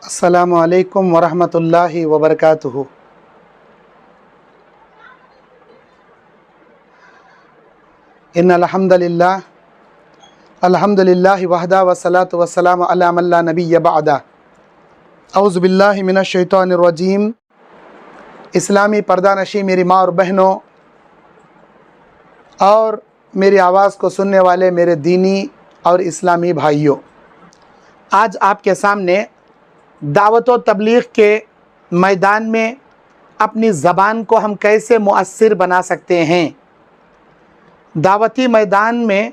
अस्सलामु अलैकुम वरहमतुल्लाहि वबरकातुहू। इन्नल हम्दुलिल्लाह अल्हम्दुलिल्लाहि वहदा वस्सलातु वस्सलामु अला मन ला नबिय्य बअदा। औज़ु बिल्लाहि मिनश शैतानिर रजीम। इस्लामी पर्दानशी मेरी माँ और बहनों और मेरी आवाज़ को सुनने वाले मेरे दीनी और इस्लामी भाइयों, आज आपके सामने दावत व तबलीग के मैदान में अपनी ज़बान को हम कैसे मुअस्सिर बना सकते हैं, दावती मैदान में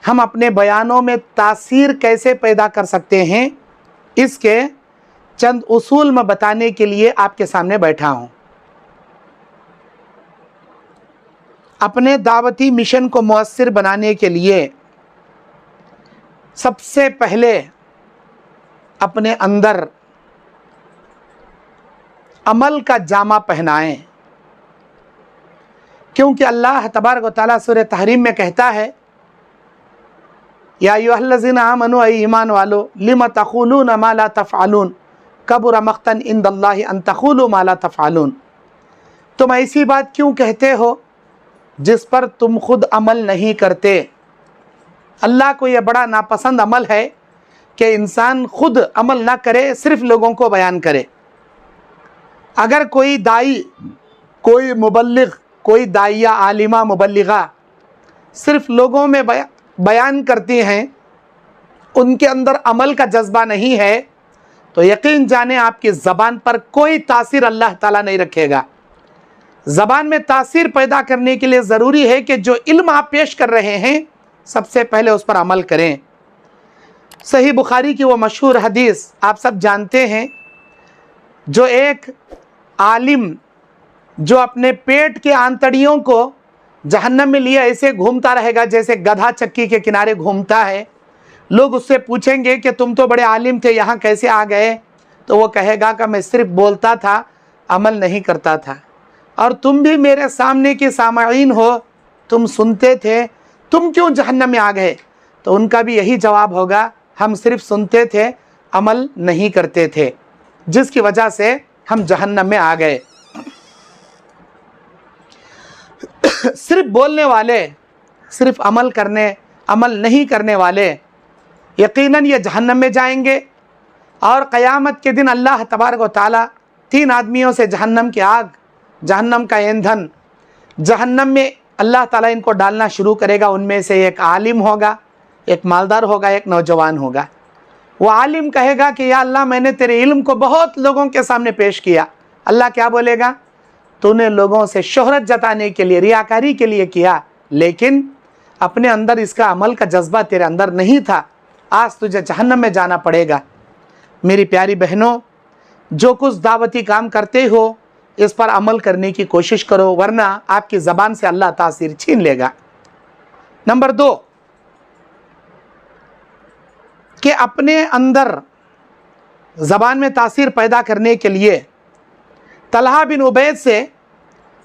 हम अपने बयानों में तासीर कैसे पैदा कर सकते हैं, इसके चंद उसूल मैं बताने के लिए आपके सामने बैठा हूँ। अपने दावती मिशन को मुअस्सिर बनाने के लिए सबसे पहले अपने अंदर अमल का जामा पहनाएं, क्योंकि अल्लाह तबारक व तआला सूरह तहरीम में कहता है, या अय्युहल्लज़ीना आमनू, ऐ ईमान वालो, लिमा तक़ूलूना मा ला तफ़अलून, कबुरा मक़तन इंदल्लाहि अन तक़ूलू मा ला तफ़अलून। तुम ऐसी बात क्यों कहते हो जिस पर तुम खुद अमल नहीं करते। अल्लाह को यह बड़ा नापसंद अमल है कि इंसान खुद अमल ना करे, सिर्फ लोगों को बयान करे। अगर कोई दाई, कोई मुबल्लिग, कोई दाइया, आलिमा, मुबल्लिगा सिर्फ लोगों में बयान करती हैं, उनके अंदर अमल का जज्बा नहीं है, तो यकीन जाने आपकी ज़बान पर कोई तासीर अल्लाह ताला नहीं रखेगा। ज़बान में तासीर पैदा करने के लिए ज़रूरी है कि जो इल्म आप पेश कर रहे हैं, सबसे पहले उस पर अमल करें। सही बुखारी की वो मशहूर हदीस आप सब जानते हैं, जो एक आलिम जो अपने पेट के आंतड़ियों को जहन्नम में लिए ऐसे घूमता रहेगा जैसे गधा चक्की के किनारे घूमता है। लोग उससे पूछेंगे कि तुम तो बड़े आलिम थे, यहाँ कैसे आ गए? तो वो कहेगा कि मैं सिर्फ बोलता था, अमल नहीं करता था। और तुम भी मेरे सामने के सामाईन हो, तुम सुनते थे, तुम क्यों जहन्नम में आ गए? तो उनका भी यही जवाब होगा, हम सिर्फ सुनते थे, अमल नहीं करते थे, जिसकी वजह से हम जहन्नम में आ गए। सिर्फ बोलने वाले, सिर्फ अमल नहीं करने वाले यकीनन ये जहन्नम में जाएंगे। और क़यामत के दिन अल्लाह तबारक व तआला 3 आदमियों से जहन्नम की आग, जहन्नम का ईंधन, जहन्नम में अल्लाह ताला इनको डालना शुरू करेगा। उनमें से एक आलिम होगा, एक मालदार होगा, एक नौजवान होगा। वो आलिम कहेगा कि या अल्लाह, मैंने तेरे इल्म को बहुत लोगों के सामने पेश किया। अल्लाह क्या बोलेगा? तूने लोगों से शोहरत जताने के लिए, रियाकारी के लिए किया, लेकिन अपने अंदर इसका अमल का जज्बा तेरे अंदर नहीं था, आज तुझे जहन्नम में जाना पड़ेगा। मेरी प्यारी बहनों, जो कुछ दावती काम करते हो, इस पर अमल करने की कोशिश करो, वरना आपकी ज़बान से अल्लाह तासीर छीन लेगा। नंबर 2, कि अपने अंदर ज़बान में तासीर पैदा करने के लिए तलहा बिन उबैद से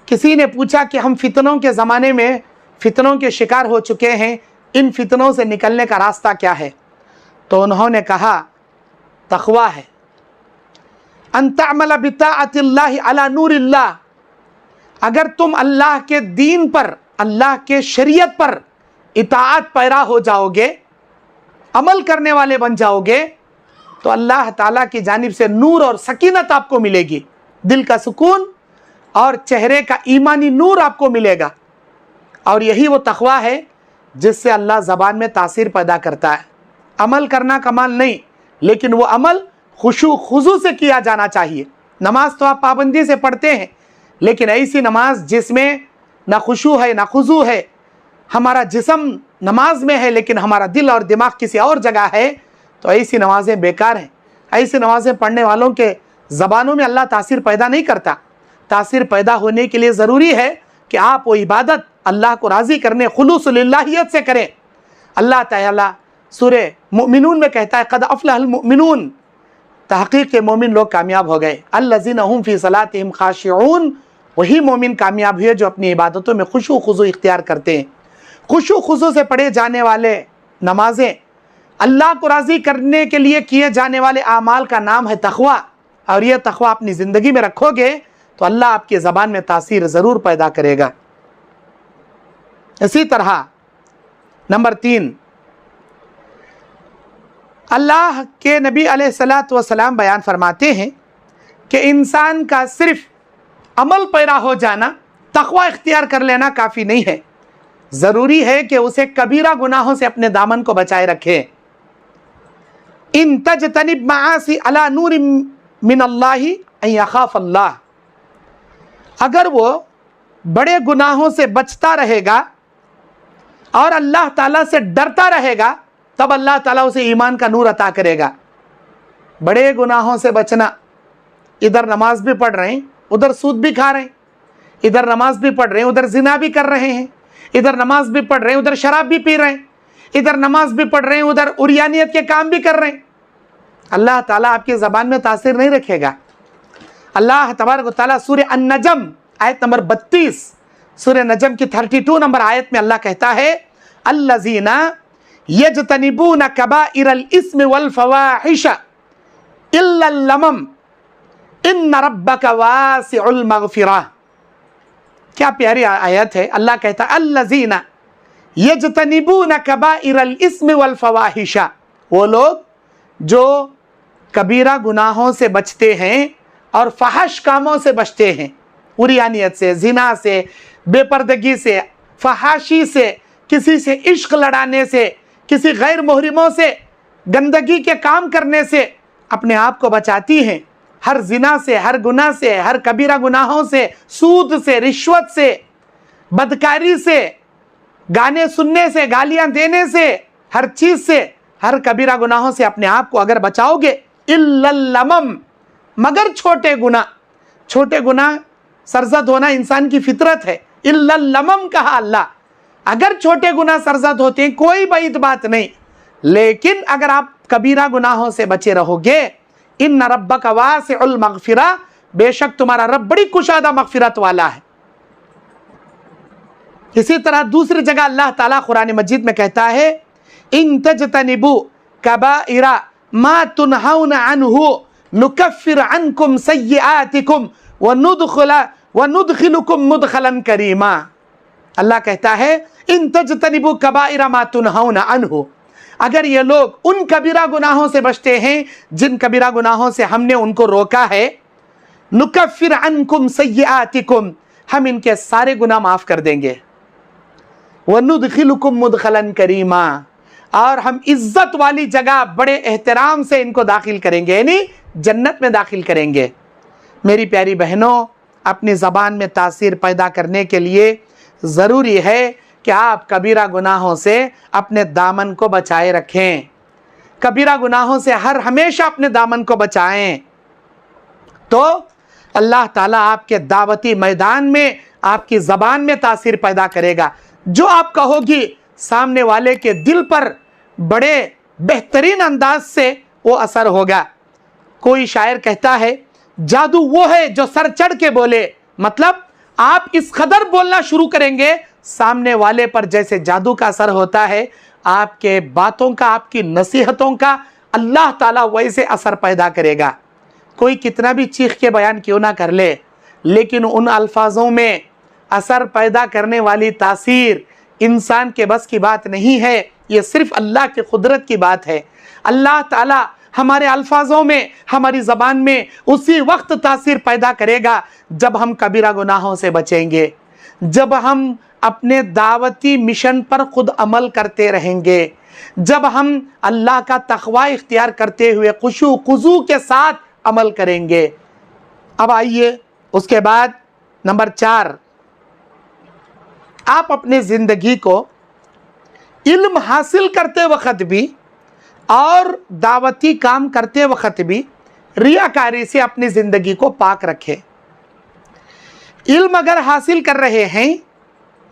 किसी ने पूछा कि हम फितनों के ज़माने में फितनों के शिकार हो चुके हैं, इन फितनों से निकलने का रास्ता क्या है? तो उन्होंने कहा, तक़वा है। अन तअमल बिताअतिल्लाहि अला नूरिल्लाह, अगर तुम अल्लाह के दीन पर, अल्लाह के शरीयत पर इताअत पैरा हो जाओगे, अमल करने वाले बन जाओगे, तो अल्लाह ताला की जानिब से नूर और सकीनत आपको मिलेगी, दिल का सुकून और चेहरे का ईमानी नूर आपको मिलेगा। और यही वो तक़वा है जिससे अल्लाह ज़बान में तासीर पैदा करता है। अमल करना कमाल नहीं, लेकिन वो अमल खुशू खुजू से किया जाना चाहिए। नमाज तो आप पाबंदी से पढ़ते हैं, लेकिन ऐसी नमाज जिसमें ना खुशू है ना खुजू है, हमारा जिस्म नमाज में है लेकिन हमारा दिल और दिमाग किसी और जगह है, तो ऐसी नमाजें बेकार हैं। ऐसी नमाजें पढ़ने वालों के ज़बानों में अल्लाह तासीर पैदा नहीं करता। तासीर पैदा होने के लिए ज़रूरी है कि आप वो इबादत अल्लाह को राज़ी करने, खुलूस लिल्लाहियत से करें। अल्लाह ताला सूरह मुमिनून में कहता है, क़द अफ़लहल मुमिनून, तहक़ीक़ के मोमिन लोग कामयाब हो गए। अल्लज़ीना हुम फ़ी सलातिहिम ख़ाशिऊन, वही मोमिन कामयाब हुए जो अपनी इबादतों में खुशू खुजू इख्तियार करते हैं। खुशू खुजू से पढ़े जाने वाले नमाजें अल्लाह को राज़ी करने के लिए किए जाने वाले आमाल का नाम है तक़वा, और ये तक़वा अपनी ज़िंदगी में रखोगे तो अल्लाह आपकी ज़बान में तासीर ज़रूर पैदा करेगा। इसी तरह नंबर 3, अल्लाह के नबी अलैहिस्सलातु वस्सलाम बयान फरमाते हैं कि इंसान का सिर्फ अमल पैरा हो जाना, तक़वा इख्तियार कर लेना काफ़ी नहीं है, ज़रूरी है कि उसे कबीरा गुनाहों से अपने दामन को बचाए रखे। इन तजतनिब मआसी अला नूर मिनल्लाहि अन यखाफ अल्लाह, अगर वो बड़े गुनाहों से बचता रहेगा और अल्लाह ताला से डरता रहेगा, तब अल्लाह ताला उसे ईमान का नूर अता करेगा। बड़े गुनाहों से बचना, इधर नमाज भी पढ़ रहे हैं, उधर सूद भी खा रहे हैं, इधर नमाज भी पढ़ रहे हैं, उधर जिना भी कर रहे हैं, इधर नमाज भी पढ़ रहे हैं, उधर शराब भी पी रहे हैं, इधर नमाज भी पढ़ रहे हैं, उधर उरियानियत के काम भी कर रहे हैं, अल्लाह ताला आपकी ज़बान में तासीर नहीं रखेगा। अल्लाह तबारक व तआला सूरह अन-नजम आयत नंबर 32, सूरह नजम की 32 नंबर आयत में अल्लाह कहता है, अल्लज़ीना यजतनिबून कबाइरल इस्म वल फवाहिश इल्ला लमम इन्न रब्बका वासिउल मग़फ़िरा। क्या प्यारी आयत है। अल्लाह कहता है अल्लज़ीना यजतनिबून कबाइरल इस्म वल फवाहिश, वो लोग जो कबीरा गुनाहों से बचते हैं और फहश कामों से बचते हैं, उरियानियत से, जिना से, बेपर्दगी से, फहाशी से, किसी से इश्क लड़ाने से, किसी गैर मुहरिमों से, गंदगी के काम करने से अपने आप को बचाती हैं, हर जिना से, हर गुनाह से, हर कबीरा गुनाहों से, सूद से, रिश्वत से, बदकारी से, गाने सुनने से, गालियां देने से, हर चीज़ से, हर कबीरा गुनाहों से अपने आप को अगर बचाओगे, इल्लल लमम, मगर छोटे गुनाह, छोटे गुनाह सरजद होना इंसान की फितरत है, इल्लल लमम कहा अल्लाह, अगर छोटे गुनाह सरजद होते हैं कोई बईद बात नहीं, लेकिन अगर आप कबीरा गुनाहों से बचे रहोगे, इन्न रब्बका वासिउल मग़फ़िरा, बेशक तुम्हारा रब बड़ी कुशादा मग़फ़िरत वाला है। इसी तरह दूसरी जगह अल्लाह ताला कुरान मजीद में कहता है, इन तजतनिबू कबाइरा मा तुनहौना अन्हु नुकफ्फिर अन्कुम सय्यआतिकुम व नुदखिलुकुम मुदखलन करीमा। अल्लाह कहता है इन तजतनिबू कबाइरा मा तुनहौना अन्हु, अगर ये लोग उन कबीरा गुनाहों से बचते हैं जिन कबीरा गुनाहों से हमने उनको रोका है, नुकफ्फिर अन्कुम सय्यआतिकुम, हम इनके सारे गुनाह माफ़ कर देंगे, व नुदखिलुकुम मुदखलन करीमा, और हम इज्जत वाली जगह बड़े एहतराम से इनको दाखिल करेंगे, यानी जन्नत में दाखिल करेंगे। मेरी प्यारी बहनों, अपनी ज़बान में तासीर पैदा करने के लिए ज़रूरी है कि आप कबीरा गुनाहों से अपने दामन को बचाए रखें, कबीरा गुनाहों से हर हमेशा अपने दामन को बचाएं, तो अल्लाह ताला आपके दावती मैदान में आपकी ज़बान में तासीर पैदा करेगा। जो आप कहोगी सामने वाले के दिल पर बड़े बेहतरीन अंदाज से वो असर होगा। कोई शायर कहता है, जादू वो है जो सर चढ़ के बोले, मतलब आप इस कदर बोलना शुरू करेंगे, सामने वाले पर जैसे जादू का असर होता है, आपके बातों का, आपकी नसीहतों का अल्लाह ताला वैसे असर पैदा करेगा। कोई कितना भी चीख के बयान क्यों ना कर ले, लेकिन उन अल्फाजों में असर पैदा करने वाली तासीर इंसान के बस की बात नहीं है, ये सिर्फ अल्लाह की कुदरत की बात है। अल्लाह ताला हमारे अल्फाजों में, हमारी ज़बान में उसी वक्त तासीर पैदा करेगा जब हम कबीरा गुनाहों से बचेंगे, जब हम अपने दावती मिशन पर खुद अमल करते रहेंगे, जब हम अल्लाह का तक़वा इख्तियार करते हुए खुशू खुजू के साथ अमल करेंगे। अब आइए उसके बाद नंबर 4, आप अपने ज़िंदगी को इल्म हासिल करते वक्त भी और दावती काम करते वक्त भी रियाकारी से अपनी ज़िंदगी को पाक रखें। इल्म अगर हासिल कर रहे हैं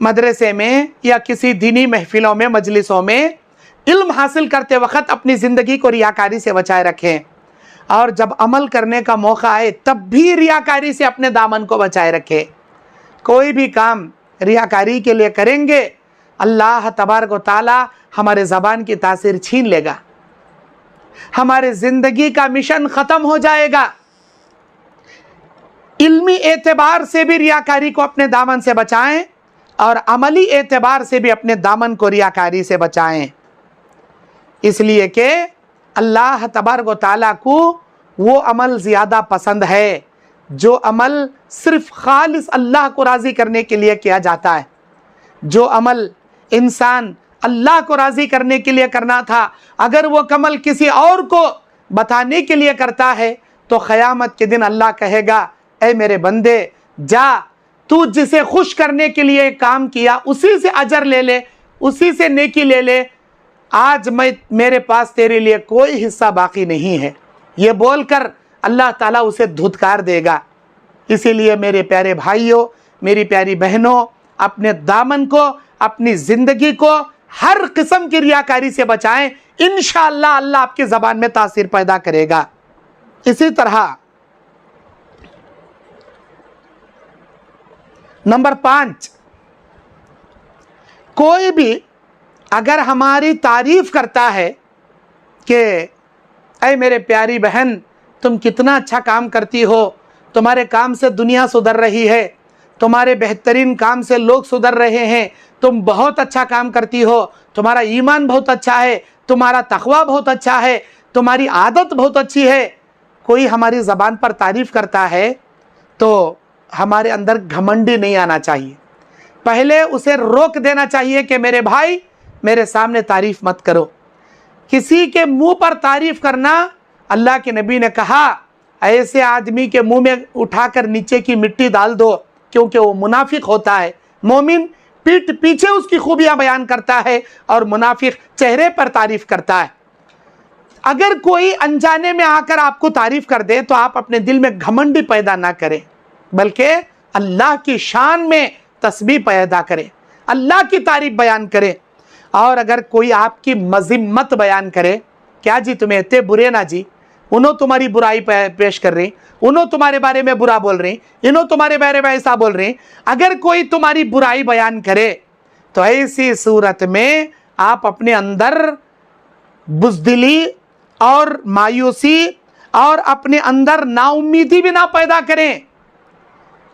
मदरसे में या किसी दीनी महफिलों में, मजलिसों में, इल्म हासिल करते वक्त अपनी ज़िंदगी को रियाकारी से बचाए रखें, और जब अमल करने का मौका आए तब भी रियाकारी से अपने दामन को बचाए रखें। कोई भी काम रियाकारी के लिए करेंगे, अल्लाह तबारक व तआला हमारे ज़बान की तासीर छीन लेगा। ہمارے زندگی کا مشن ختم ہو جائے گا۔ علمی اعتبار سے بھی ریاکاری کو اپنے دامن سے بچائیں اور عملی اعتبار سے بھی اپنے دامن کو ریاکاری سے بچائیں، اس لیے کہ اللہ تبارک و تعالیٰ کو وہ عمل زیادہ پسند ہے جو عمل صرف خالص اللہ کو راضی کرنے کے لیے کیا جاتا ہے۔ جو عمل انسان اللہ کو راضی کرنے کے لیے کرنا تھا، اگر وہ عمل کسی اور کو بتانے کے لیے کرتا ہے تو قیامت کے دن اللہ کہے گا اے میرے بندے جا، تو جسے خوش کرنے کے لیے کام کیا اسی سے اجر لے لے، اسی سے نیکی لے لے، آج میرے پاس تیرے لیے کوئی حصہ باقی نہیں ہے، یہ بول کر اللہ تعالیٰ اسے دھتکار دے گا۔ اسی لیے میرے پیارے بھائیوں، میری پیاری بہنوں، اپنے دامن کو، اپنی زندگی کو ہر قسم کی ریاکاری سے بچائیں، انشاءاللہ اللہ آپ کی زبان میں تاثیر پیدا کرے گا۔ اسی طرح نمبر 5، کوئی بھی اگر ہماری تعریف کرتا ہے کہ اے میرے پیاری بہن تم کتنا اچھا کام کرتی ہو، تمہارے کام سے دنیا سدھر رہی ہے، تمہارے بہترین کام سے لوگ سدھر رہے ہیں، تم بہت اچھا کام کرتی ہو، تمہارا ایمان بہت اچھا ہے، تمہارا تقوی بہت اچھا ہے، تمہاری عادت بہت اچھی ہے، کوئی ہماری زبان پر تعریف کرتا ہے تو ہمارے اندر گھمنڈی نہیں آنا چاہیے، پہلے اسے روک دینا چاہیے کہ میرے بھائی میرے سامنے تعریف مت کرو۔ کسی کے منہ پر تعریف کرنا، اللہ کے نبی نے کہا ایسے آدمی کے منہ میں اٹھا کر نیچے کی مٹی ڈال دو، کیونکہ وہ منافق ہوتا ہے۔ مومن پیٹھ پیچھے اس کی خوبیاں بیان کرتا ہے اور منافق چہرے پر تعریف کرتا ہے۔ اگر کوئی انجانے میں آ کر آپ کو تعریف کر دے تو آپ اپنے دل میں گھمنڈی پیدا نہ کریں، بلکہ اللہ کی شان میں تسبیح پیدا کریں، اللہ کی تعریف بیان کریں۔ اور اگر کوئی آپ کی مذمت بیان کرے، کیا جی تمہیں اتنے برے نہ جی، انہوں تمہاری برائی پیش کر رہی، انہوں تمہارے بارے میں برا بول رہی، انہوں تمہارے بارے میں ایسا بول رہی، اگر کوئی تمہاری برائی بیان کرے تو ایسی صورت میں آپ اپنے اندر بزدلی اور مایوسی اور اپنے اندر نا امیدی بھی نہ پیدا کریں۔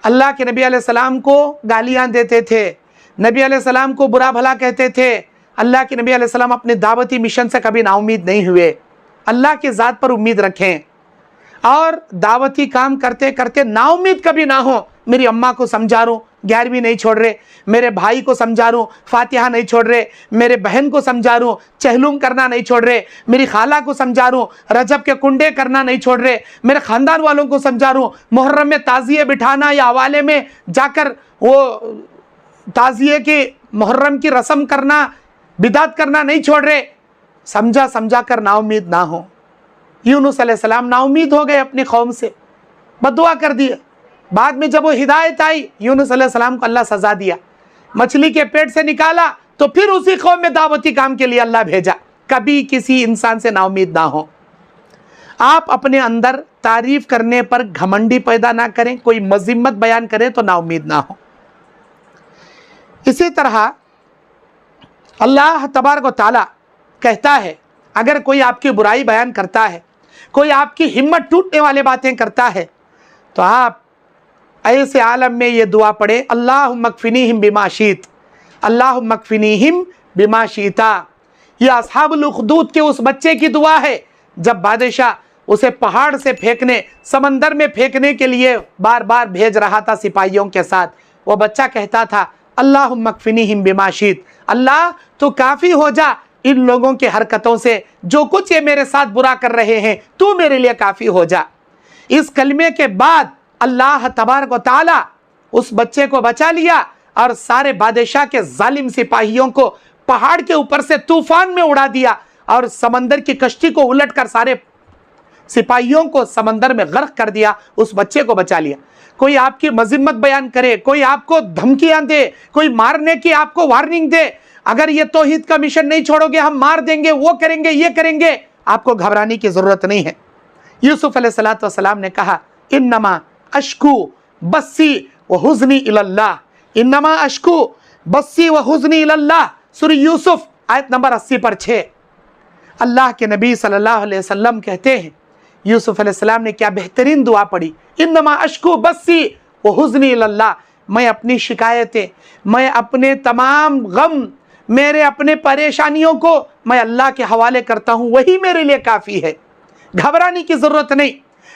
اللہ کے نبی علیہ السلام کو گالیاں دیتے تھے، نبی علیہ السلام کو برا بھلا کہتے تھے، اللہ کے نبی علیہ السلام اپنے دعوتی مشن سے کبھی نا امید نہیں ہوئے۔ اللہ کی ذات پر امید رکھیں اور دعوتی کام کرتے کرتے نا امید کبھی نہ ہو۔ میری اماں کو سمجھا رہا ہوں 11ویں نہیں چھوڑ رہے، میرے بھائی کو سمجھا رہا ہوں فاتحہ نہیں چھوڑ رہے، میرے بہن کو سمجھا رہا ہوں چہلوم کرنا نہیں چھوڑ رہے، میری خالہ کو سمجھا رہا ہوں رجب کے کنڈے کرنا نہیں چھوڑ رہے، میرے خاندان والوں کو سمجھا رہا ہوں محرم میں تعزیے بٹھانا یا حوالے میں جا کر وہ تعزیے کی محرم کی رسم کرنا، بدعت کرنا نہیں چھوڑ رہے۔ سمجھا کر نا امید نہ ہو۔ یونس علیہ السلام نا امید ہو گئے اپنی قوم سے، بد دعا کر دی۔ بعد میں جب وہ ہدایت آئی، یونس علیہ السلام کو اللہ سزا دیا، مچھلی کے پیٹ سے نکالا تو پھر اسی قوم میں دعوتی کام کے لیے اللہ بھیجا۔ کبھی کسی انسان سے نا امید نہ ہو۔ آپ اپنے اندر تعریف کرنے پر گھمنڈی پیدا نہ کریں، کوئی مذمت بیان کرے تو نا امید نہ ہو۔ اسی طرح اللہ تبارک و تعالیٰ کہتا ہے اگر کوئی آپ کی برائی بیان کرتا ہے، کوئی آپ کی ہمت ٹوٹنے والے باتیں کرتا ہے تو آپ ایسے عالم میں یہ دعا پڑھیں اللہم اکفنیہم بما شئت، اللہم اکفنیہم بما شئت۔ یہ اصحاب الاخدود کے اس بچے کی دعا ہے جب بادشاہ اسے پہاڑ سے پھینکنے، سمندر میں پھینکنے کے لیے بار بار بھیج رہا تھا سپاہیوں کے ساتھ، وہ بچہ کہتا تھا اللہم اکفنیہم بما شئت، اللہ تو کافی ہو جا ان لوگوں کے حرکتوں سے، جو کچھ یہ میرے ساتھ برا کر رہے ہیں تو میرے لیے کافی ہو جا۔ اس کلمے کے بعد اللہ تبارک و تعالی اس بچے کو بچا لیا اور سارے بادشاہ کے ظالم سپاہیوں کو پہاڑ کے اوپر سے طوفان میں اڑا دیا اور سمندر کی کشتی کو الٹ کر سارے سپاہیوں کو سمندر میں غرق کر دیا، اس بچے کو بچا لیا۔ کوئی آپ کی مذمت بیان کرے، کوئی آپ کو دھمکیاں دے، کوئی مارنے کی آپ کو وارننگ دے، اگر یہ توحید کا مشن نہیں چھوڑو گے ہم مار دیں گے، وہ کریں گے، یہ کریں گے، آپ کو گھبرانے کی ضرورت نہیں ہے۔ یوسف علیہ السلام نے کہا انما اشکو بسی وحزنی الی اللہ، انما اشکو بسی وحزنی الی اللہ، سورہ یوسف آیت نمبر 80 پر 6۔ अल्लाह के नबी सल्लल्लाहु अलैहि वसल्लम कहते हैं यूसुफ अलैहिस्सलाम ने क्या बेहतरीन दुआ पढ़ी, इन्नमा अश्कु बस्सी व हुज़्नी इलल्लाह, मैं अपनी शिकायतें, मैं अपने तमाम गम, मेरे अपने परेशानियों को मैं अल्लाह के हवाले करता हूँ, वही मेरे लिए काफ़ी है, घबराने की ज़रूरत नहीं।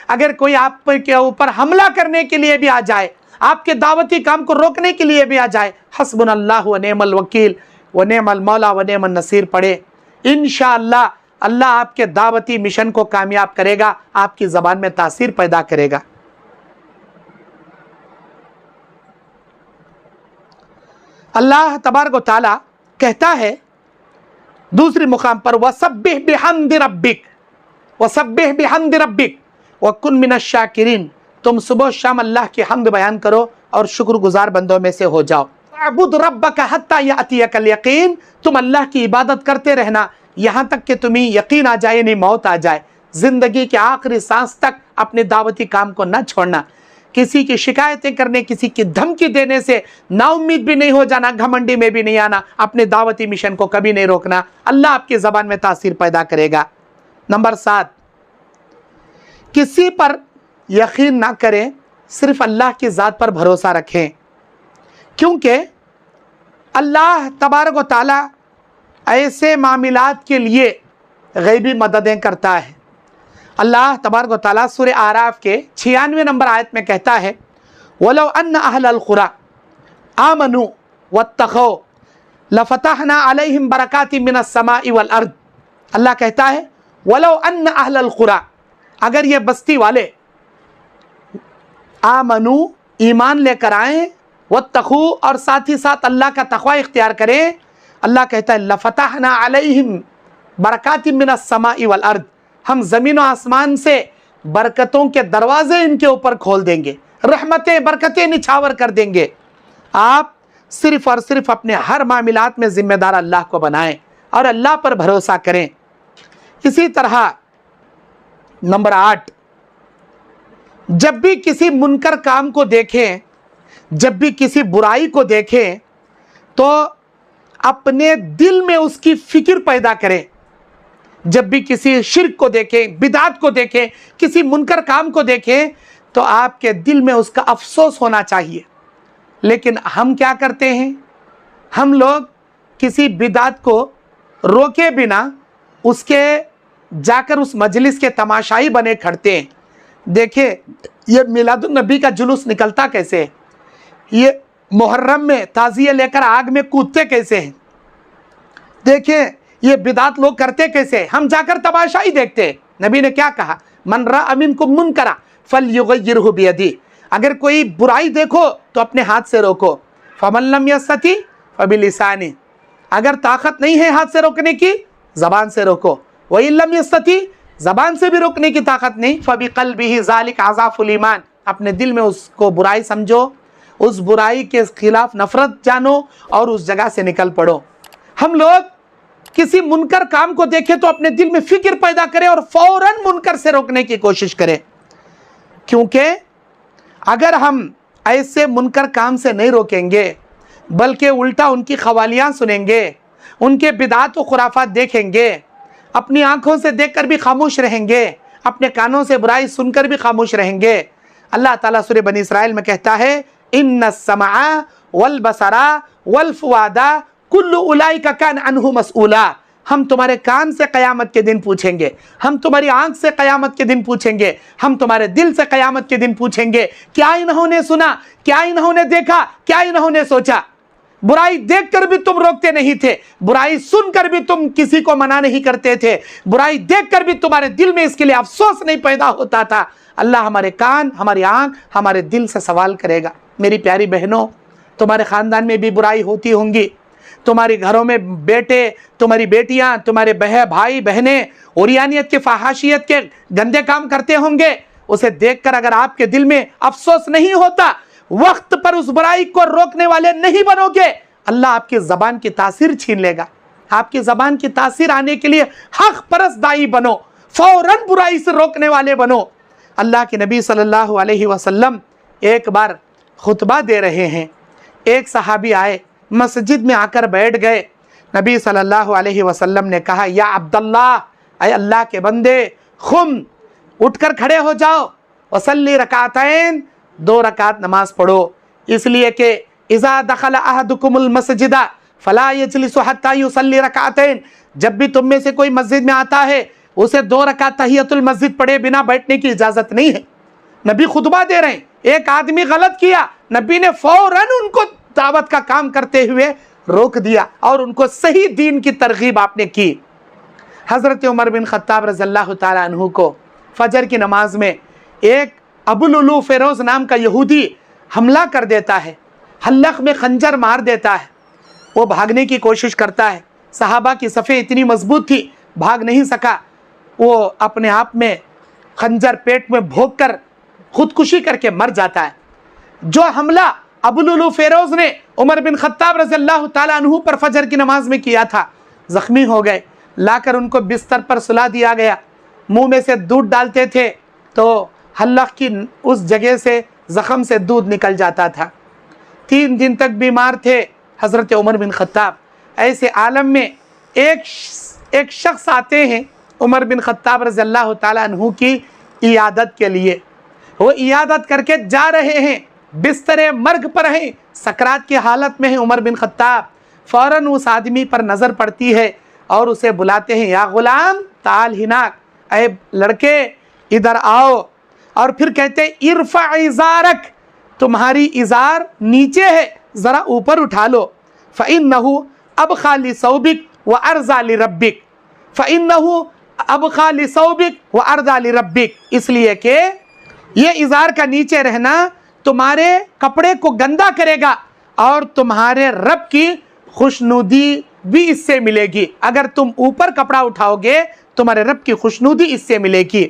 अगर कोई आपके ऊपर हमला करने के लिए भी आ जाए, आपके दावती काम को रोकने के लिए भी आ जाए, हस्बुनल्लाहु व निअमल वकील व निअमल मौला व निअमन नसीर पढ़े, इंशाअल्लाह अल्लाह आपके दावती मिशन को कामयाब करेगा, आपकी ज़बान में तासीर पैदा करेगा। अल्लाह तबारक व तआला कहता है दूसरी मुकाम पर, वसब्बिह बिहम्दि रब्बिक, वसब्बिह बिहम्दि रब्बिक वकुन मिनश शाकिरीन, तुम सुबह शाम अल्लाह की हम्द बयान करो और शुक्रगुजार बंदों में से हो जाओ। अबुद रब्बका हत्ता यातियकल यकीन, तुम अल्लाह की इबादत करते रहना यहाँ तक कि तुम्हें यकीन आ जाए, नहीं मौत आ जाए। ज़िंदगी के आखिरी सांस तक अपने दावती काम को न छोड़ना, किसी की शिकायतें करने, किसी की धमकी देने से नाउम्मीद भी नहीं हो जाना, घमंडी में भी नहीं आना, अपने दावती मिशन को कभी नहीं रोकना, अल्लाह आपकी ज़बान में तासीर पैदा करेगा। नंबर 7, किसी पर यकीन ना करें, सिर्फ अल्लाह की ज़ात पर भरोसा रखें, क्योंकि अल्लाह तबारक व तआला ऐसे मामलात के लिए गैबी मददें करता है। अल्लाह तबारक व तआला सूरह आराफ के 96 नंबर आयत में कहता है, वलो अन्न अहलल क़ुरा आमनु वत्तक़ौ लफ़तहना अलैहिम बरकातिम मिनस समाई वल अर्द। अल्लाह कहता है वलो अन्न अहलल क़ुरा, अगर ये बस्ती वाले आमनु ईमान लेकर आए, वत्तक़ू और साथ ही साथ अल्लाह का तक़वा इख्तियार करें, अल्लाह कहता है लफ़तहना अलैहिम बरकातिम मिनस समाई वल अर्द, हम ज़मीन और आसमान से बरकतों के दरवाजे इनके ऊपर खोल देंगे, रहमतें बरकतें निछावर कर देंगे। आप सिर्फ़ और सिर्फ अपने हर मामलात में ज़िम्मेदार अल्लाह को बनाएं और अल्लाह पर भरोसा करें। इसी तरह नंबर 8, जब भी किसी मुनकर काम को देखें, जब भी किसी बुराई को देखें, तो अपने दिल में उसकी फिक्र पैदा करें। जब भी किसी शिर्क को देखें, बिदात को देखें, किसी मुनकर काम को देखें, तो आपके दिल में उसका अफसोस होना चाहिए। लेकिन हम क्या करते हैं, हम लोग किसी बिदात को रोके बिना उसके जाकर उस मजलिस के तमाशाई बने खड़ते हैं। देखिए ये मिलादुन नबी का जुलूस निकलता कैसे है, ये मुहर्रम में ताज़िया लेकर आग में कूदते कैसे हैं, देखिए ये बिदात लोग करते कैसे, हम जाकर तमाशाई देखते हैं। नबी ने क्या कहा, मन रअ मिनकुम मुनकरा फलयुग़य्यिरहु बियदिही, अगर कोई बुराई देखो तो अपने हाथ से रोको, फमन लम यस्तति फबिलिसानिही, अगर ताकत नहीं है हाथ से रोकने की, ज़बान से रोको, व इन लम यस्तति, ज़बान से भी रोकने की ताकत नहीं, फबिक़ल्बिही ज़ालिक अज़ाफ़ुल ईमान, अपने दिल में उसको बुराई समझो, उस बुराई के खिलाफ नफ़रत जानो और उस जगह से निकल पड़ो। हम लोग किसी मुनकर काम को देखें तो अपने दिल में फिक्र पैदा करें और फौरन मुनकर से रोकने की कोशिश करें, क्योंकि अगर हम ऐसे मुनकर काम से नहीं रोकेंगे बल्कि उल्टा उनकी ख़वालियाँ सुनेंगे, उनके बिदात व खुराफात देखेंगे, अपनी आँखों से देखकर भी खामोश रहेंगे, अपने कानों से बुराई सुनकर भी खामोश रहेंगे। अल्लाह ताला सूरह बनी इसराइल में कहता है, इन्नस समअ वल बसरा वल फुआदा कुल्लु उलाइका कान अन्हु मसऊला, हम तुम्हारे कान से क़यामत के दिन पूछेंगे, हम तुम्हारी आंख से क़यामत के दिन पूछेंगे, हम तुम्हारे दिल से क़यामत के दिन पूछेंगे, क्या इन्होंने सुना, क्या इन्होंने देखा, क्या इन्होंने सोचा। बुराई देखकर भी तुम रोकते नहीं थे, बुराई सुनकर भी तुम किसी को मना नहीं करते थे, बुराई देखकर भी तुम्हारे दिल में इसके लिए अफसोस नहीं पैदा होता था। अल्लाह हमारे कान, हमारी आंख, हमारे दिल से सवाल करेगा। मेरी प्यारी बहनों, तुम्हारे ख़ानदान में भी बुराई होती होंगी, तुम्हारे घरों में बेटे, तुम्हारी बेटियां, तुम्हारे भाई बहनें उरियानियत के, फहाशियत के गंदे काम करते होंगे। उसे देखकर अगर आपके दिल में अफसोस नहीं होता, वक्त पर उस बुराई को रोकने वाले नहीं बनोगे, अल्लाह आपकी ज़बान की तासीर छीन लेगा। आपकी ज़बान की तासीर आने के लिए हक़ परस्त दाई बनो, फौरन बुराई से रोकने वाले बनो। अल्लाह के नबी सल्लल्लाहु अलैहि वसल्लम एक बार खुतबा दे रहे हैं, एक सहाबी आए, मस्जिद में आकर बैठ गए। नबी सल्लल्लाहु अलैहि वसल्लम ने कहा, या अब्दुल्लाह اے اللہ کے بندے خم اٹھ کر کھڑے ہو جاؤ، وصلی رکعتین 2 رکعت نماز پڑھو، اس لیے کہ اذا دخل احدکم المسجد فلا یجلس حتی یصلی رکعتین، جب بھی تم میں سے کوئی مسجد میں آتا ہے اسے 2 رکعت تحیۃ المسجد پڑھے بنا بیٹھنے کی اجازت نہیں ہے۔ نبی خطبہ دے رہے ہیں، ایک آدمی غلط کیا، نبی نے فوراً ان کو دعوت کا کام کرتے ہوئے روک دیا اور ان کو صحیح دین کی ترغیب آپ نے کی۔ حضرت عمر بن خطاب رضی اللہ تعالیٰ عنہ کو فجر کی نماز میں ایک ابو لولو فیروز نام کا یہودی حملہ کر دیتا ہے، حلق میں خنجر مار دیتا ہے، وہ بھاگنے کی کوشش کرتا ہے، صحابہ کی صفیں اتنی مضبوط تھی بھاگ نہیں سکا، وہ اپنے آپ میں خنجر پیٹ میں بھوک کر خودکشی کر کے مر جاتا ہے۔ جو حملہ ابو لولو فیروز نے عمر بن خطاب رضی اللہ تعالیٰ عنہ پر فجر کی نماز میں کیا تھا، زخمی ہو گئے، لا کر ان کو بستر پر سلا دیا گیا، منہ میں سے دودھ ڈالتے تھے تو حلق کی اس جگہ سے زخم سے دودھ نکل جاتا تھا، 3 دن تک بیمار تھے حضرت عمر بن خطاب۔ ایسے عالم میں ایک شخص آتے ہیں عمر بن خطاب رضی اللہ تعالیٰ عنہ کی عیادت کے لیے، وہ عیادت کر کے جا رہے ہیں، بستر مرگ پر ہیں، سکرات کی حالت میں ہیں عمر بن خطاب، فوراً اس آدمی پر نظر پڑتی ہے اور اسے بلاتے ہیں، یا غلام تعال ہناک، اے لڑکے ادھر آؤ، اور پھر کہتے ہیں ارفع ازارک، تمہاری ازار نیچے ہے ذرا اوپر اٹھا لو، فإنہ ابخى لثوبک وارضى لربک، فإنہ ابخى لثوبک وارضى لربک، اس لیے کہ یہ ازار کا نیچے رہنا تمہارے کپڑے کو گندا کرے گا اور تمہارے رب کی خوشنودی بھی اس سے ملے گی، اگر تم اوپر کپڑا اٹھاؤ گے تمہارے رب کی خوشنودی اس سے ملے گی۔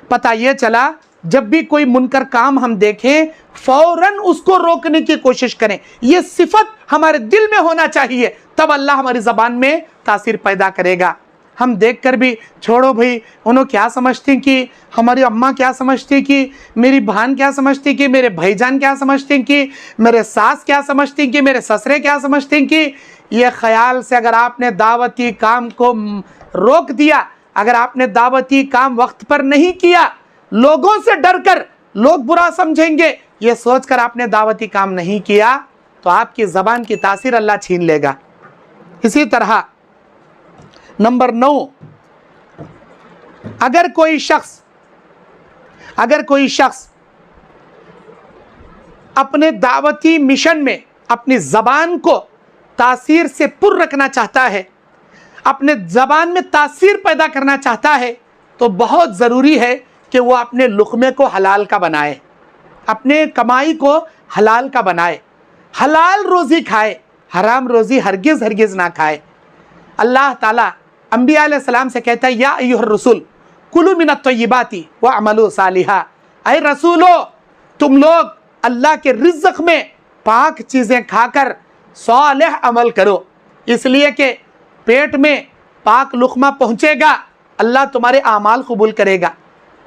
پتہ یہ چلا جب بھی کوئی منکر کام ہم دیکھیں فوراً اس کو روکنے کی کوشش کریں، یہ صفت ہمارے دل میں ہونا چاہیے، تب اللہ ہماری زبان میں تاثیر پیدا کرے گا۔ ہم دیکھ کر بھی چھوڑو بھئی انہوں کیا سمجھتی کہ ہماری اماں کیا سمجھتی کہ میری بہن کیا سمجھتی کہ میرے بھائی جان کیا سمجھتی کہ میرے ساس کیا سمجھتی کہ میرے سسرے کیا سمجھتی کہ، یہ خیال سے اگر آپ نے دعوتی کام کو روک دیا، اگر آپ نے دعوتی کام وقت پر نہیں کیا، لوگوں سے ڈر کر لوگ برا سمجھیں گے یہ سوچ کر آپ نے دعوتی کام نہیں کیا، تو آپ کی زبان کی تاثیر اللہ چھین لے گا۔ اسی طرح نمبر 9، اگر کوئی شخص اپنے دعوتی مشن میں اپنی زبان کو تاثیر سے پر رکھنا چاہتا ہے، اپنے زبان میں تاثیر پیدا کرنا چاہتا ہے، تو بہت ضروری ہے کہ وہ اپنے لقمے کو حلال کا بنائے، اپنے کمائی کو حلال کا بنائے، حلال روزی کھائے، حرام روزی ہرگز نہ کھائے۔ اللہ تعالیٰ انبیاء علیہ السلام سے کہتا ہے، یا ایھا الرسول کلوا من الطیبات واعملوا صالحا، اے رسولو تم لوگ اللہ کے رزق میں پاک چیزیں کھا کر صالح عمل کرو، اس لیے کہ پیٹ میں پاک لقمہ پہنچے گا اللہ تمہارے اعمال قبول کرے گا۔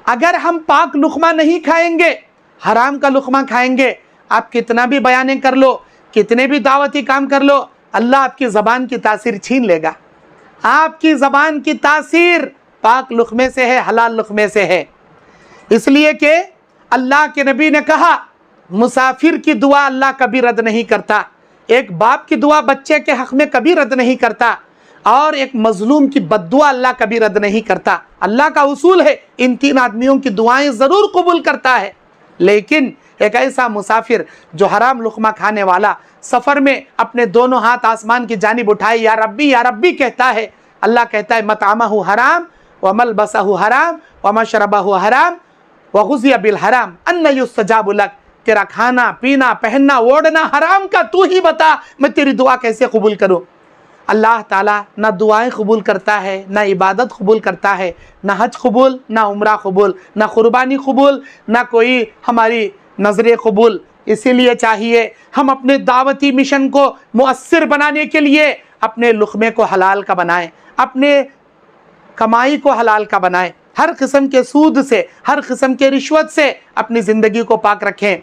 اگر ہم پاک لقمہ نہیں کھائیں گے، حرام کا لقمہ کھائیں گے، آپ کتنا بھی بیانیں کر لو، کتنے بھی دعوتی کام کر لو، اللہ آپ کی زبان کی تاثیر چھین لے گا۔ آپ کی زبان کی تاثیر پاک لقمے سے ہے، حلال لقمے سے ہے، اس لیے کہ اللہ کے نبی نے کہا مسافر کی دعا اللہ کبھی رد نہیں کرتا، ایک باپ کی دعا بچے کے حق میں کبھی رد نہیں کرتا، اور ایک مظلوم کی بد دعا اللہ کبھی رد نہیں کرتا۔ اللہ کا اصول ہے ان 3 آدمیوں کی دعائیں ضرور قبول کرتا ہے، لیکن ایک ایسا مسافر جو حرام لقمہ کھانے والا سفر میں اپنے دونوں ہاتھ آسمان کی جانب اٹھائے یا ربی کہتا ہے، اللہ کہتا ہے مطعمہ حرام وملبسہ حرام ومشربہ حرام وغذی بالحرام ان یستجاب لک، تیرا کھانا پینا پہننا اوڑھنا حرام کا، تو ہی بتا میں تیری دعا کیسے قبول کروں۔ اللہ تعالیٰ نہ دعائیں قبول کرتا ہے، نہ عبادت قبول کرتا ہے، نہ حج قبول، نہ عمرہ قبول، نہ قربانی قبول، نہ کوئی ہماری نظر قبول۔ اسی لیے چاہیے ہم اپنے دعوتی مشن کو مؤثر بنانے کے لیے اپنے لقمے کو حلال کا بنائیں، اپنے کمائی کو حلال کا بنائیں، ہر قسم کے سود سے، ہر قسم کے رشوت سے اپنی زندگی کو پاک رکھیں۔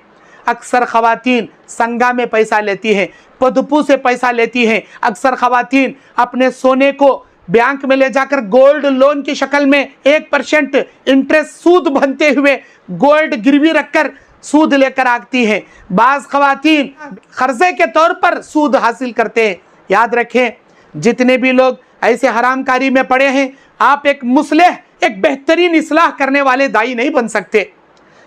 اکثر خواتین سنگا میں پیسہ لیتی ہیں، پدپو سے پیسہ لیتی ہیں، اکثر خواتین اپنے سونے کو बैंक में ले जाकर गोल्ड लोन की शक्ल में 1% इंटरेस्ट सूद बनते हुए गोल्ड गिरवी रखकर सूद लेकर आती हैं। बाज़ ख़वातीन कर्जे के तौर पर सूद हासिल करते हैं। याद रखें, जितने भी लोग ऐसे हरामकारी में पड़े हैं, आप एक मुस्लिह, एक बेहतरीन इस्लाह करने वाले दाई नहीं बन सकते।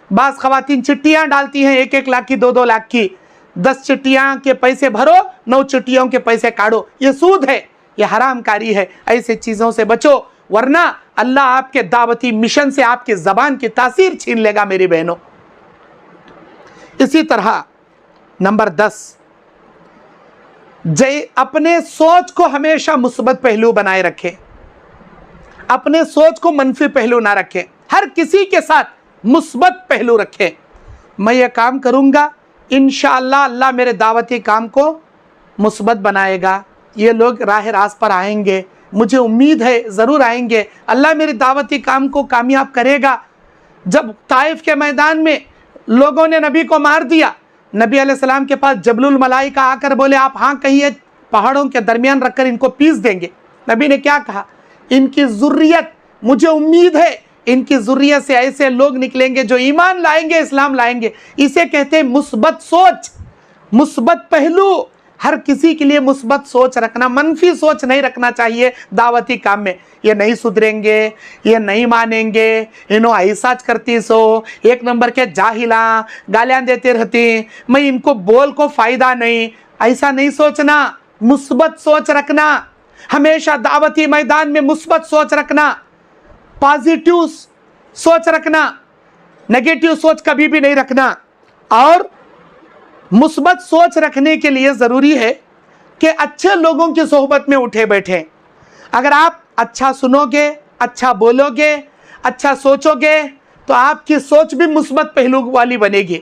बाज़ ख़वातीन चिट्ठियाँ डालती हैं 1-1 लाख की, 2-2 लाख की। 10 चिट्ठियाँ के पैसे भरो, 9 चिट्ठियों के पैसे काटो, ये सूद है, ये हरामकारी है। ऐसे चीज़ों से बचो, वरना अल्लाह आपके दावती मिशन से आपकी ज़बान की तासीर छीन लेगा मेरी बहनों। इसी तरह नंबर 10, अपने सोच को हमेशा मुस्बत पहलू बनाए रखें, अपने सोच को मनफी पहलू ना रखें, हर किसी के साथ मुस्बत पहलू रखें। मैं ये काम करूँगा, इंशाअल्लाह अल्लाह मेरे दावती काम को मुस्बत बनाएगा, ये लोग राह रास्त पर आएंगे, मुझे उम्मीद है ज़रूर आएंगे, अल्लाह मेरे दावती काम को कामयाब करेगा। जब ताइफ के मैदान में लोगों ने नबी को मार दिया, नबी अलैहिस्सलाम के पास जबलुल मलाइका आकर बोले आप हाँ कहिए, पहाड़ों के दरमियान रखकर इनको पीस देंगे। नबी ने क्या कहा? इनकी ज़ुर्रियत, मुझे उम्मीद है इनकी ज़ुर्रियत से ऐसे लोग निकलेंगे जो ईमान लाएंगे, इस्लाम लाएंगे। इसे कहते हैं मुस्बत सोच, मुस्बत पहलू। हर किसी के लिए मुस्बत सोच रखना, मनफी सोच नहीं रखना चाहिए दावती काम में। ये नहीं सुधरेंगे, ये नहीं मानेंगे, इन्हों ऐसा करती सो, 1 नंबर के जाहिला, गालियाँ देते रहती, मैं इनको बोल को फ़ायदा नहीं, ऐसा नहीं सोचना। मुस्बत सोच रखना, हमेशा दावती मैदान में मुस्बत सोच रखना, पॉजिटिव सोच रखना, नेगेटिव सोच कभी भी नहीं रखना। और मुस्बत सोच रखने के लिए ज़रूरी है कि अच्छे लोगों की सोहबत में उठे बैठे। अगर आप अच्छा सुनोगे, अच्छा बोलोगे, अच्छा सोचोगे, तो आपकी सोच भी मुस्बत पहलू वाली बनेगी।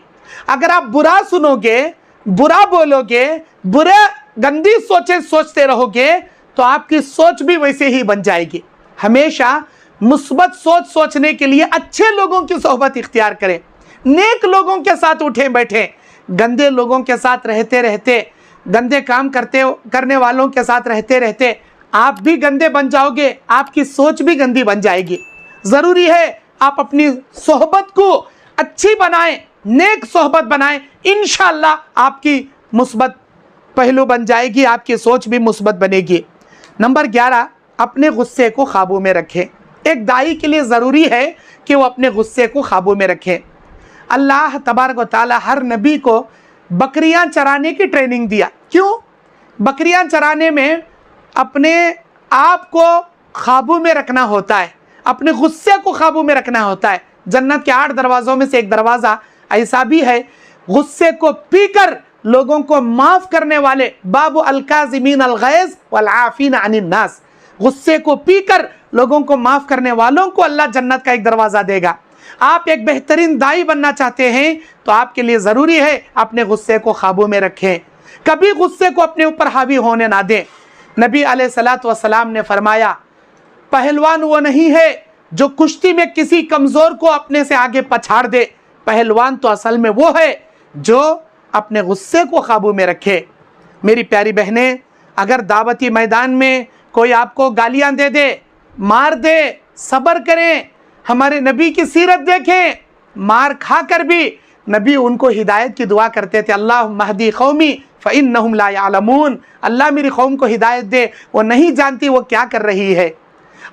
अगर आप बुरा सुनोगे, बुरा बोलोगे, बुरे गंदी सोचें सोचते रहोगे, तो आपकी सोच भी वैसे ही बन जाएगी। हमेशा मुस्बत सोच सोचने के लिए अच्छे लोगों की सोहबत इख्तियार करें, नेक लोगों के साथ उठे बैठे। गंदे लोगों के साथ रहते रहते, गंदे काम करने वालों के साथ रहते रहते आप भी गंदे बन जाओगे, आपकी सोच भी गंदी बन जाएगी। ज़रूरी है आप अपनी सोहबत को अच्छी बनाएं, नेक सोहबत बनाएं, इंशाअल्लाह आपकी मुस्बत पहलू बन जाएगी, आपकी सोच भी मुस्बत बनेगी। नंबर 11, अपने गुस्से को काबू में रखें। एक दाई के लिए ज़रूरी है कि वो अपने गुस्से को काबू में रखें। अल्लाह तबारक व तआला हर नबी को बकरियां चराने की ट्रेनिंग दिया। क्यों? बकरियां चराने में अपने आप को काबू में रखना होता है, अपने गुस्से को काबू में रखना होता है। जन्नत के 8 दरवाज़ों में से एक दरवाज़ा ऐसा भी है, गुस्से को पीकर लोगों को माफ़ करने वाले, बाबु अल-काज़िमीन अल-गैज़ वल आफ़ीन अनिन नास। गुस्से को पीकर लोगों को माफ़ करने वालों को अल्लाह जन्नत का एक दरवाज़ा देगा। आप एक बेहतरीन दाई बनना चाहते हैं तो आपके लिए ज़रूरी है अपने गुस्से को काबू में रखें, कभी गुस्से को अपने ऊपर हावी होने ना दें। नबी अलैहिस्सलातु वस्सलाम ने फरमाया, पहलवान वो नहीं है जो कुश्ती में किसी कमज़ोर को अपने से आगे पछाड़ दे, पहलवान तो असल में वो है जो अपने गुस्से को काबू में रखे। मेरी प्यारी बहनें, अगर दावती मैदान में कोई आपको गालियाँ दे दे, मार दे, सब्र करें। हमारे नबी की सीरत देखें, मार खाकर भी नबी उनको हिदायत की दुआ करते थे, अल्लाहुम्मा हदी कौमी फ़इन्नहुम ला यअलमून। अल्लाह मेरी कौम को हिदायत दे, वो नहीं जानती वो क्या कर रही है।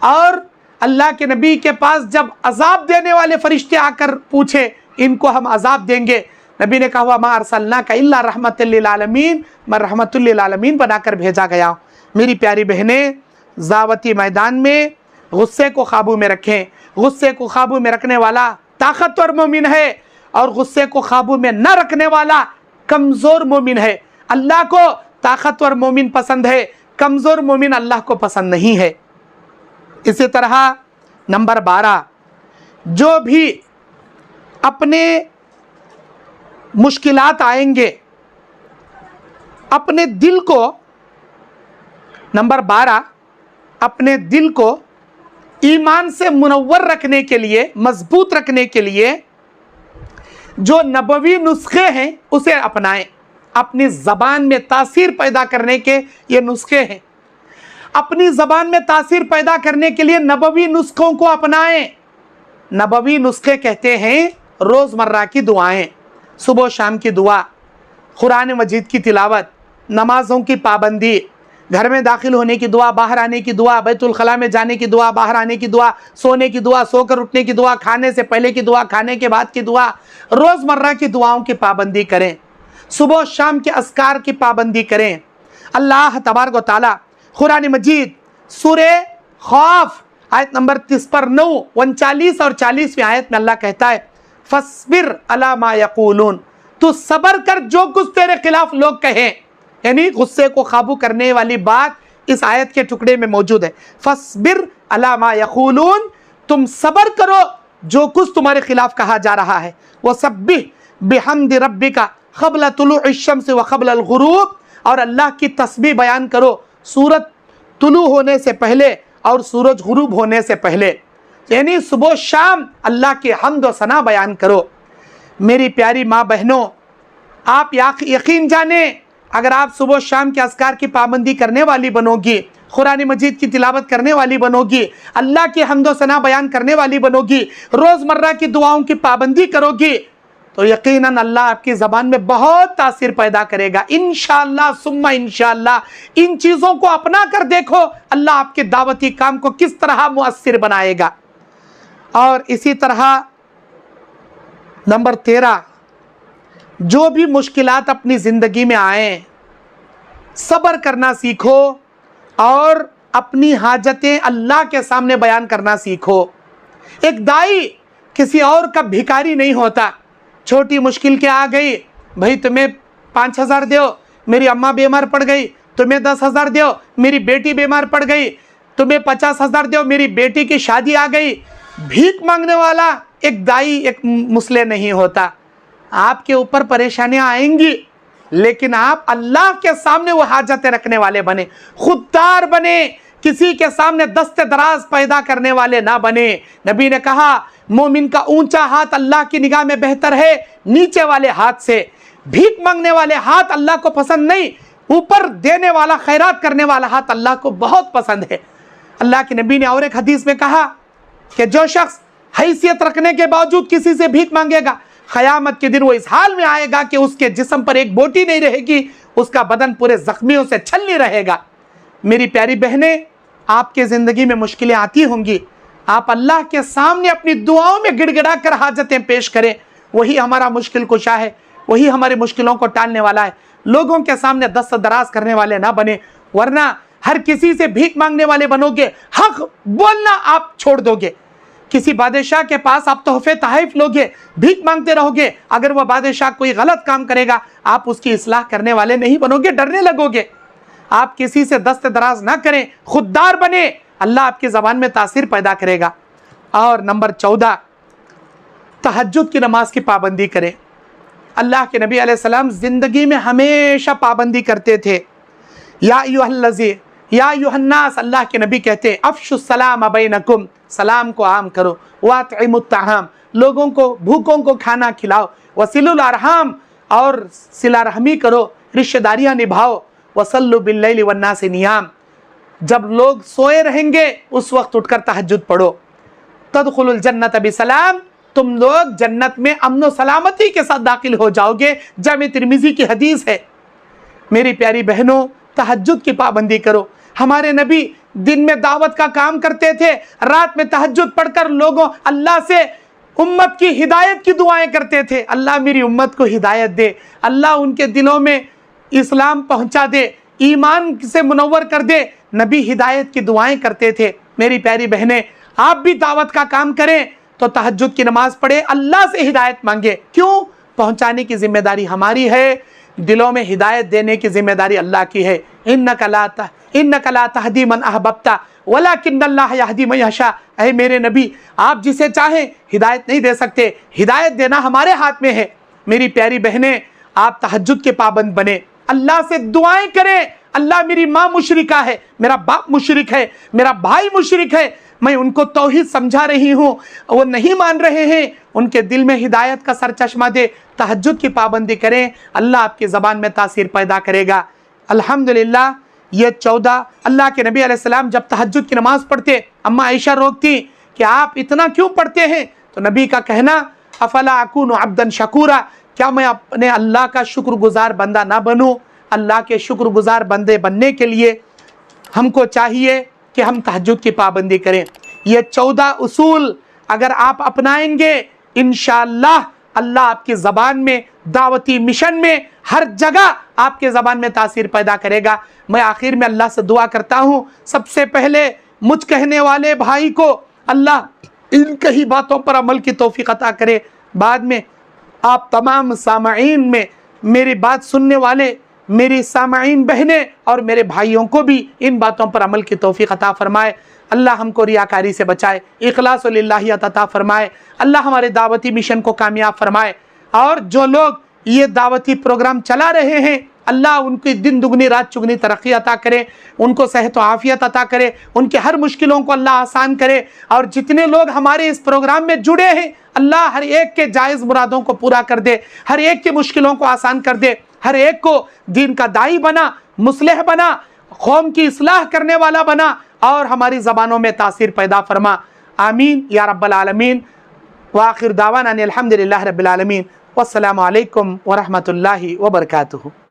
और अल्लाह के नबी के पास जब अजाब देने वाले फरिश्ते आकर पूछे, इनको हम अजाब देंगे, नबी ने कहा मा अरसलनाका इल्ला रहमतल लिल आलमीन, मैं रहमतुल लिल आलमीन बनाकर भेजा गया। मेरी प्यारी बहनें, दावती मैदान में गुस्से को काबू में रखें। गुस्से को काबू में रखने वाला ताकतवर मोमिन है और गुस्से को काबू में न रखने वाला कमज़ोर मोमिन है। अल्लाह को ताकतवर मोमिन पसंद है, कमज़ोर मोमिन अल्लाह को पसंद नहीं है। इसी तरह नंबर 12, जो भी अपने मुश्किलात आएंगे, अपने दिल को, नंबर 12, अपने दिल को ईमान से मुनव्वर रखने के लिए, मजबूत रखने के लिए जो नबवी नुस्खे हैं उसे अपनाएं। अपनी ज़बान में तासीर पैदा करने के ये नुस्खे हैं। अपनी ज़बान में तासीर पैदा करने के लिए नबवी नुस्खों को अपनाएं। नबवी नुस्खे कहते हैं रोज़मर्रा की दुआएं, सुबह शाम की दुआ, कुरान मजीद की तिलावत, नमाज़ों की पाबंदी, घर में दाखिल होने की दुआ, बाहर आने की दुआ, बैतुल खला में जाने की दुआ, बाहर आने की दुआ, सोने की दुआ, सोकर उठने की दुआ, खाने से पहले की दुआ, खाने के बाद की दुआ, रोज़मर्रा की दुआओं की पाबंदी करें, सुबह शाम के अस्कार की पाबंदी करें। अल्लाह तबारक व तआला कुरान मजीद सूरे खौफ आयत नंबर 30 पर 9, 39 और 40वीं आयत में अल्लाह कहता है फस्बिर अला मा यकूलून, तू सबर कर जो कुछ तेरे खिलाफ लोग कहें। यानी गुस्से को काबू करने वाली बात इस आयत के टुकड़े में मौजूद है। फस्बिर अला मा यकूलून, तुम सबर करो जो कुछ तुम्हारे खिलाफ कहा जा रहा है। वसब्बिह बिहम्दि रब्बिका क़ब्ल तुलूइश शम्स व क़ब्ल अल गुरूब, और अल्लाह की तस्बीह बयान करो सूरज तुलू होने से पहले और सूरज गुरूब होने से पहले, यानी सुबह शाम अल्लाह के हम्द व सना बयान करो। मेरी प्यारी माँ बहनों, आप यकीन जाने अगर आप सुबह शाम के अस्कार की पाबंदी करने वाली बनोगी, कुरान मजीद की तिलावत करने वाली बनोगी, अल्लाह की हम्द व सना बयान करने वाली बनोगी, रोज़मर्रा की दुआओं की पाबंदी करोगी, तो यकीनन अल्लाह आपकी ज़बान में बहुत तासीर पैदा करेगा। इंशाअल्लाह सुम्मा इंशाअल्लाह इन चीज़ों को अपना कर देखो, अल्लाह आपके दावती काम को किस तरह मुअस्सिर बनाएगा। और इसी तरह नंबर 13, जो भी मुश्किलात अपनी ज़िंदगी में आए, सब्र करना सीखो और अपनी हाजतें अल्लाह के सामने बयान करना सीखो। एक दाई किसी और का भिखारी नहीं होता। छोटी मुश्किल क्या आ गई, भाई तुम्हें 5,000 दो, मेरी अम्मा बीमार पड़ गई, तुम्हें 10,000 दो, मेरी बेटी बीमार पड़ गई, तुम्हें 50,000 दो, मेरी बेटी की शादी आ गई। भीख मांगने वाला एक दाई, एक मुस्लिम नहीं होता। आपके ऊपर परेशानियां आएंगी, लेकिन आप अल्लाह के सामने वो हाजतें रखने वाले बने, खुददार बने, किसी के सामने दस्ते दराज पैदा करने वाले ना बने। नबी ने कहा मोमिन का ऊंचा हाथ अल्लाह की निगाह में बेहतर है नीचे वाले हाथ से। भीख मांगने वाले हाथ अल्लाह को पसंद नहीं, ऊपर देने वाला, खैरात करने वाला हाथ अल्लाह को बहुत पसंद है। अल्लाह के नबी ने और एक हदीस में कहा कि जो शख्स हैसियत रखने के बावजूद किसी से भीख मांगेगा, क़यामत के दिन वो इस हाल में आएगा कि उसके जिस्म पर एक बोटी नहीं रहेगी, उसका बदन पूरे जख्मियों से छलनी रहेगा। मेरी प्यारी बहनें, आपके ज़िंदगी में मुश्किलें आती होंगी, आप अल्लाह के सामने अपनी दुआओं में गिड़गिड़ा कर हाजतें पेश करें। वही हमारा मुश्किल कुशा है, वही हमारी मुश्किलों को टालने वाला है। लोगों के सामने दस्त दराज करने वाले ना बने, वरना हर किसी से भीख मांगने वाले बनोगे, हक बोलना आप छोड़ दोगे। किसी बादशाह के पास आप तोहफे तहफ़ लोगे, भीख मांगते रहोगे, अगर वह बादशाह कोई गलत काम करेगा आप उसकी इस्लाह करने वाले नहीं बनोगे, डरने लगोगे। आप किसी से दस्त दराज ना करें, खुददार बने, अल्लाह आपकी ज़बान में तासीर पैदा करेगा। और नंबर 14, तहज्जुद की नमाज की पाबंदी करें। अल्लाह के नबी अलैहिस्सलाम ज़िंदगी में हमेशा पाबंदी करते थे। या अय्युहन्नास, अल्लाह के नबी कहते अफ़शुस सलाम बैनकुम, सलाम को आम करो, वातइमुत तआम, लोगों को भूखों को खाना खिलाओ, वसिलुल अरहाम, और सिला रहमी करो, रिश्तेदारियाँ निभाओ, वसल्लु बिल्लैलि वन्नास नियाम, जब लोग सोए रहेंगे उस वक्त उठकर तहज्जुद पढ़ो। तदखुलुल जन्नत बिसलाम, तुम लोग जन्नत में अमन व सलामती के साथ दाखिल हो जाओगे। जामे तिर्मिज़ी की हदीस है। मेरी प्यारी बहनों, तहज्जुद की पाबंदी करो। हमारे नबी दिन में दावत का काम करते थे, रात में तहज्जुद पढ़कर लोगों अल्लाह से उम्मत की हिदायत की दुआएं करते थे। अल्लाह मेरी उम्मत को हिदायत दे, अल्लाह उनके दिलों में इस्लाम पहुंचा दे, ईमान से मुनव्वर कर दे। नबी हिदायत की दुआएं करते थे। मेरी प्यारी बहनें, आप भी दावत का काम करें तो तहज्जुद की नमाज पढ़े, अल्लाह से हिदायत मांगे। क्यों? पहुंचाने की जिम्मेदारी हमारी है, दिलों में हिदायत देने की जिम्मेदारी अल्लाह की है। इन्नका ला तहदी मन अहबब्ता वलाकिन्नल्लाह यहदी मन यशा। ऐ मेरे नबी, आप जिसे चाहें हिदायत नहीं दे सकते, हिदायत देना हमारे हाथ में है। मेरी प्यारी बहनें, आप तहज्जुद के पाबंद बने, अल्लाह से दुआएं करें। अल्लाह, मेरी माँ मुशरिका है, मेरा बाप मुशरिक है, मेरा भाई मुशरिक है, मैं उनको तौहीद समझा रही हूँ, वो नहीं मान रहे हैं, उनके दिल में हिदायत का सरचश्मा दे। तहज्जुद की पाबंदी करें, अल्लाह आपकी ज़बान में तासीर पैदा करेगा। अल्हम्दुलिल्लाह, یہ 14 اللہ کے نبی علیہ السلام جب تہجد کی نماز پڑھتے اما عائشہ روکتی کہ آپ اتنا کیوں پڑھتے ہیں؟ تو نبی کا کہنا افلا اکون عبدا شکورا، کیا میں اپنے اللہ کا شکر گزار بندہ نہ بنوں؟ اللہ کے شکر گزار بندے بننے کے لیے ہم کو چاہیے کہ ہم تہجد کی پابندی کریں۔ یہ 14 اصول اگر آپ اپنائیں گے انشاءاللہ اللہ آپ کی زبان میں، دعوتی مشن میں، ہر جگہ آپ کے زبان میں تاثیر پیدا کرے گا۔ میں آخر میں اللہ سے دعا کرتا ہوں، سب سے پہلے مجھ کہنے والے بھائی کو اللہ ان کہی باتوں پر عمل کی توفیق عطا کرے، بعد میں آپ تمام سامعین میں میری بات سننے والے میری سامعین بہنیں اور میرے بھائیوں کو بھی ان باتوں پر عمل کی توفیق عطا فرمائے۔ اللہ ہم کو ریاکاری سے بچائے، اخلاص للہیت عطا فرمائے، اللہ ہمارے دعوتی مشن کو کامیاب فرمائے، اور جو لوگ یہ دعوتی پروگرام چلا رہے ہیں اللہ ان کی دن دگنی رات چگنی ترقی عطا کرے، ان کو صحت و عافیت عطا کرے، ان کے ہر مشکلوں کو اللہ آسان کرے، اور جتنے لوگ ہمارے اس پروگرام میں جڑے ہیں اللہ ہر ایک کے جائز مرادوں کو پورا کر دے، ہر ایک کی مشکلوں کو آسان کر دے، ہر ایک کو دین کا داعی بنا، مصلح بنا، قوم کی اصلاح کرنے والا بنا، اور ہماری زبانوں میں تاثیر پیدا فرما، آمین یا رب العالمین۔ وآخر دعوانا ان الحمدللہ رب العالمین، والسلام علیکم ورحمۃ اللہ وبرکاتہ۔